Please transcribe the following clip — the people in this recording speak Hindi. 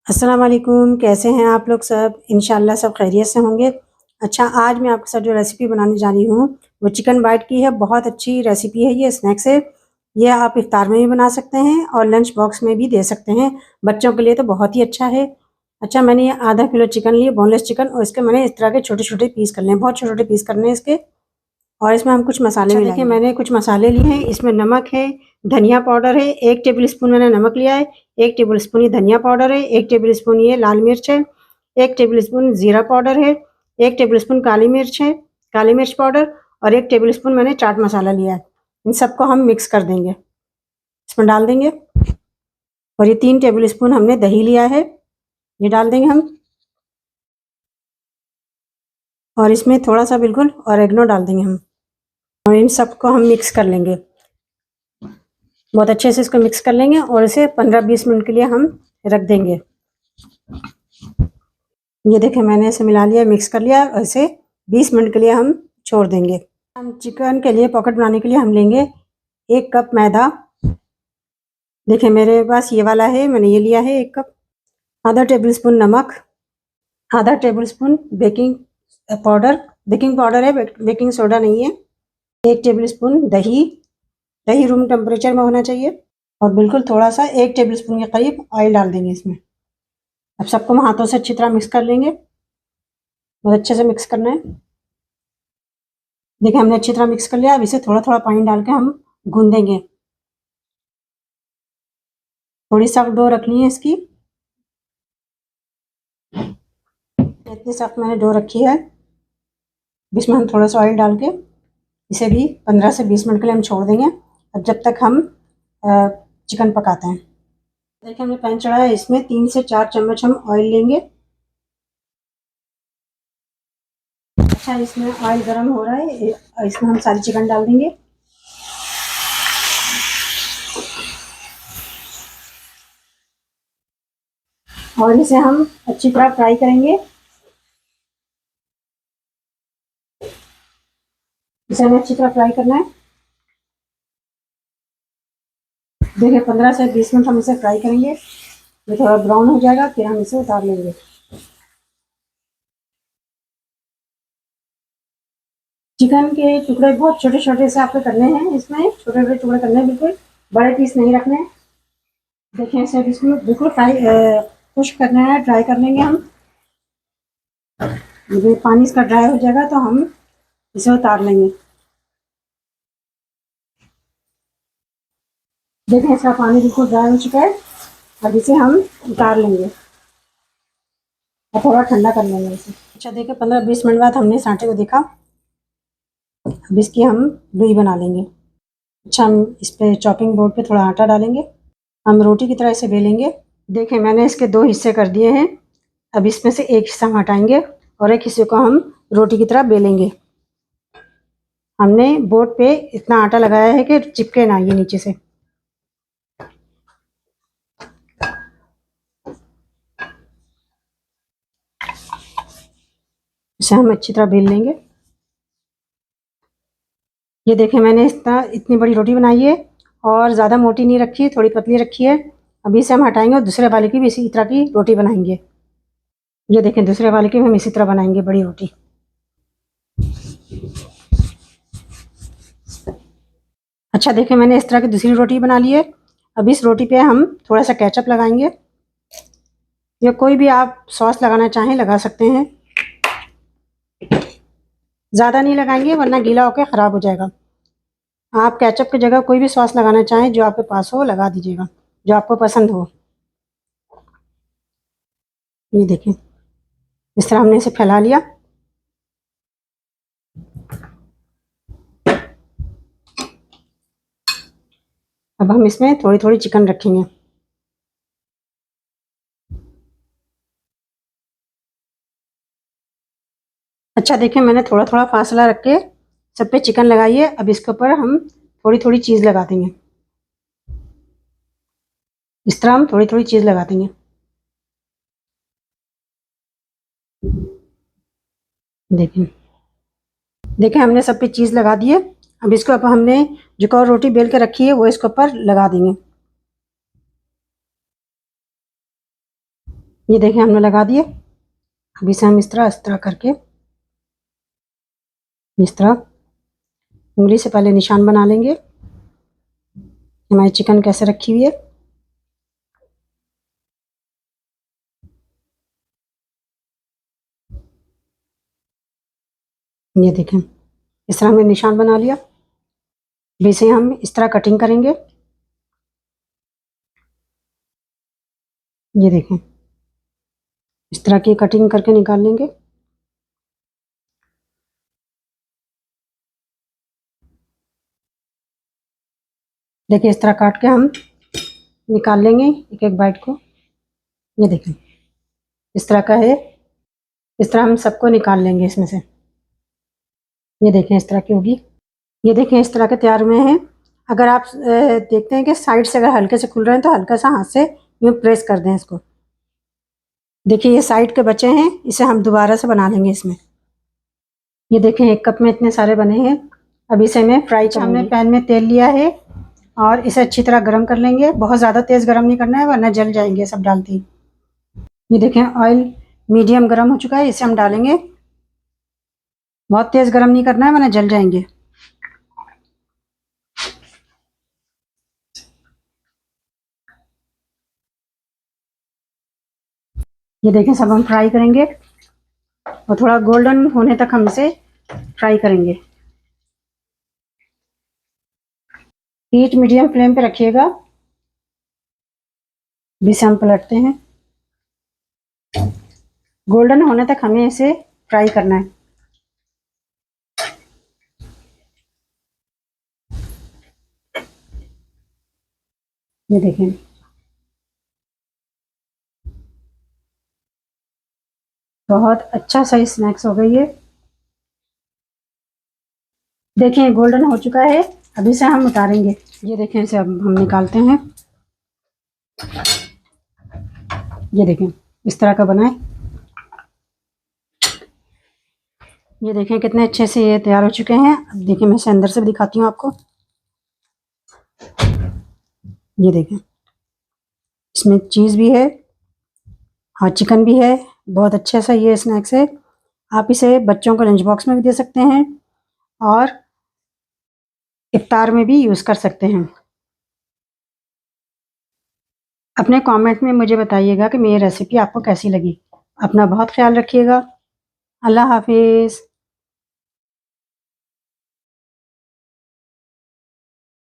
अस्सलाम वालेकुम, कैसे हैं आप लोग सब? इंशाल्लाह सब खैरियत से होंगे। अच्छा, आज मैं आपके साथ जो रेसिपी बनाने जा रही हूँ, वो चिकन बाइट की है। बहुत अच्छी रेसिपी है ये, स्नैक्स है। ये आप इफ्तार में भी बना सकते हैं और लंच बॉक्स में भी दे सकते हैं। बच्चों के लिए तो बहुत ही अच्छा है। अच्छा, मैंने ये आधा किलो चिकन लिए, बोनलेस चिकन, और इसके मैंने इस तरह के छोटे-छोटे पीस करने हैं, बहुत छोटे-छोटे पीस करने हैं इसके। और इसमें हम कुछ मसाले भी देखिए, मैंने कुछ मसाले लिए हैं। इसमें नमक है, धनिया पाउडर है, 1 टेबल स्पून मैंने नमक लिया है, 1 टेबल स्पून ये धनिया पाउडर है, 1 टेबल स्पून ये लाल मिर्च है, 1 टेबल स्पून ज़ीरा पाउडर है, 1 टेबल स्पून काली मिर्च है, काली मिर्च पाउडर, और 1 टेबल स्पून मैंने चाट मसाला लिया है। इन सबको हम मिक्स कर देंगे, इसमें डाल देंगे। और ये 3 टेबल स्पून हमने दही लिया है, ये डाल देंगे हम। और इसमें थोड़ा सा बिल्कुल ऑरिगेनो डाल देंगे हम, और इन सबको हम मिक्स कर लेंगे। बहुत अच्छे से इसको मिक्स कर लेंगे और इसे 15-20 मिनट के लिए हम रख देंगे। ये देखें, मैंने इसे मिला लिया, मिक्स कर लिया, और इसे 20 मिनट के लिए हम छोड़ देंगे। हम चिकन के लिए पॉकेट बनाने के लिए हम लेंगे 1 कप मैदा। देखिए, मेरे पास ये वाला है, मैंने ये लिया है 1 कप। आधा टेबल स्पून नमक, आधा टेबल स्पून बेकिंग पाउडर है, बेकिंग सोडा नहीं है। 1 टेबल स्पून दही, दही रूम टेम्परेचर में होना चाहिए। और बिल्कुल थोड़ा सा 1 टेबल स्पून के करीब ऑयल डाल देंगे इसमें। अब सबको हम हाथों से अच्छी तरह मिक्स कर लेंगे, बहुत अच्छे से मिक्स करना है। देखिए, हमने अच्छी तरह मिक्स कर लिया। अब इसे थोड़ा थोड़ा पानी डाल के हम गूंदेंगे। थोड़ी सख्त डो रखनी है इसकी, इतनी सख्त मैंने डो रखी है। इसमें हम थोड़ा सा ऑयल डाल के इसे भी 15 से 20 मिनट के लिए हम छोड़ देंगे। अब जब तक हम चिकन पकाते हैं। देखिए, हमने पैन चढ़ाया है, इसमें 3 से 4 चम्मच हम ऑयल लेंगे। अच्छा, इसमें ऑयल गर्म हो रहा है, इसमें हम सारी चिकन डाल देंगे। और इसे हम अच्छी तरह फ्राई करेंगे। इसे हमें अच्छी तरह फ्राई करना है। देखिए, 15 से 20 मिनट हम इसे फ्राई करेंगे। ये थोड़ा ब्राउन हो जाएगा, फिर हम इसे उतार लेंगे। चिकन के टुकड़े बहुत छोटे छोटे से आपको करने हैं, इसमें छोटे छोटे टुकड़े करने हैं, बिल्कुल बड़े पीस नहीं रखने। देखिए, इसे बिल्कुल बिल्कुल खुश्क करना है, ड्राई कर लेंगे हम। ये पानी इसका ड्राई हो जाएगा तो हम इसे उतार लेंगे। देखिए, इसका पानी बिल्कुल ड्राई हो चुका है। अब इसे हम उतार लेंगे और थोड़ा ठंडा कर लेंगे इसे। अच्छा, देखिए, 15-20 मिनट बाद हमने इस आटे को देखा। अब इसकी हम लोई बना लेंगे। अच्छा, हम इस पे चॉपिंग बोर्ड पे थोड़ा आटा डालेंगे। हम रोटी की तरह इसे बेलेंगे। देखिए, मैंने इसके 2 हिस्से कर दिए हैं। अब इसमें से एक हिस्सा हम हटाएंगे और एक हिस्से को हम रोटी की तरह बेलेंगे। हमने बोर्ड पे इतना आटा लगाया है कि चिपके ना ये नीचे से। इसे हम अच्छी तरह बेल लेंगे। ये देखें, मैंने इतनी बड़ी रोटी बनाई है और ज़्यादा मोटी नहीं रखी, थोड़ी पतली रखी है। अभी इसे हम हटाएंगे और दूसरे वाले की भी इसी तरह की रोटी बनाएंगे। ये देखें, दूसरे वाले की भी हम इसी तरह बनाएंगे, बड़ी रोटी। अच्छा, देखें, मैंने इस तरह की दूसरी रोटी बना ली है। अब इस रोटी पे हम थोड़ा सा केचप लगाएंगे, या कोई भी आप सॉस लगाना चाहें लगा सकते हैं। ज़्यादा नहीं लगाएंगे वरना गीला होकर ख़राब हो जाएगा। आप केचप की जगह कोई भी सॉस लगाना चाहें जो आपके पास हो, लगा दीजिएगा, जो आपको पसंद हो। ये देखें, इस तरह हमने इसे फैला लिया। अब हम इसमें थोड़ी थोड़ी चिकन रखेंगे। अच्छा, देखें, मैंने थोड़ा थोड़ा फासला रख के सब पे चिकन लगाई है। अब इसके ऊपर हम थोड़ी थोड़ी चीज़ लगा देंगे। इस तरह हम थोड़ी थोड़ी चीज़ लगा देंगे। देखें, देखें, हमने सब पे चीज़ लगा दी है। अब इसको हमने जो और रोटी बेल के रखी है वो इसके ऊपर लगा देंगे। ये देखिए हमने लगा दिए। अभी से हम इस तरह करके इस तरह उंगली से पहले निशान बना लेंगे। हमारी चिकन कैसे रखी हुई है। ये देखें इस तरह हमने निशान बना लिया। अभी से हम इस तरह कटिंग करेंगे। ये देखें इस तरह की कटिंग करके निकाल लेंगे। देखिए इस तरह काट के हम निकाल लेंगे एक एक बाइट को। ये देखें इस तरह का है। इस तरह हम सबको निकाल लेंगे इसमें से। ये देखें इस तरह की होगी। ये देखें इस तरह के तैयार हुए हैं। अगर आप देखते हैं कि साइड से अगर हल्के से खुल रहे हैं तो हल्का सा हाथ से यूँ प्रेस कर दें इसको। देखिए ये साइड के बचे हैं, इसे हम दोबारा से बना लेंगे इसमें। ये देखें एक कप में इतने सारे बने हैं। अब इसे मैं फ्राई करूँगी। हमने पैन में तेल लिया है और इसे अच्छी तरह गर्म कर लेंगे। बहुत ज़्यादा तेज़ गर्म नहीं करना है वरना जल जाएंगे सब डालते ही। ये देखें ऑयल मीडियम गर्म हो चुका है, इसे हम डालेंगे। बहुत तेज़ गर्म नहीं करना है वरना जल जाएंगे। ये देखें सब हम फ्राई करेंगे और थोड़ा गोल्डन होने तक हम इसे फ्राई करेंगे। हीट मीडियम फ्लेम पे रखिएगा। अभी से हम पलटते हैं। गोल्डन होने तक हमें इसे फ्राई करना है। ये देखें बहुत अच्छा सा स्नैक्स हो गई है। देखिए गोल्डन हो चुका है। अभी से हम उतारेंगे। ये देखें इसे अब हम निकालते हैं। ये देखें इस तरह का बना है। ये देखें कितने अच्छे से ये तैयार हो चुके हैं। अब देखिए मैं इसे अंदर से भी दिखाती हूँ आपको। ये देखें इसमें चीज़ भी है और चिकन भी है। बहुत अच्छा सा ये स्नैक्स है। आप इसे बच्चों को लंच बॉक्स में भी दे सकते हैं और इफ्तार में भी यूज़ कर सकते हैं। अपने कमेंट में मुझे बताइएगा कि मेरी रेसिपी आपको कैसी लगी। अपना बहुत ख्याल रखिएगा। अल्लाह हाफिज़।